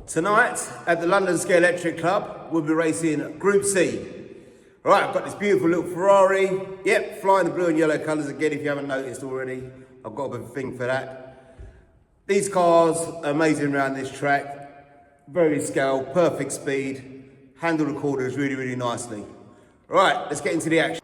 Tonight at the London Scalextric Club, we'll be racing Group C. Right, I've got this beautiful little Ferrari. Yep, flying the blue and yellow colours again if you haven't noticed already. I've got a bit of a thing for that. These cars are amazing around this track. Very scale, perfect speed. Handle the corners really, really nicely. Right, let's get into the action.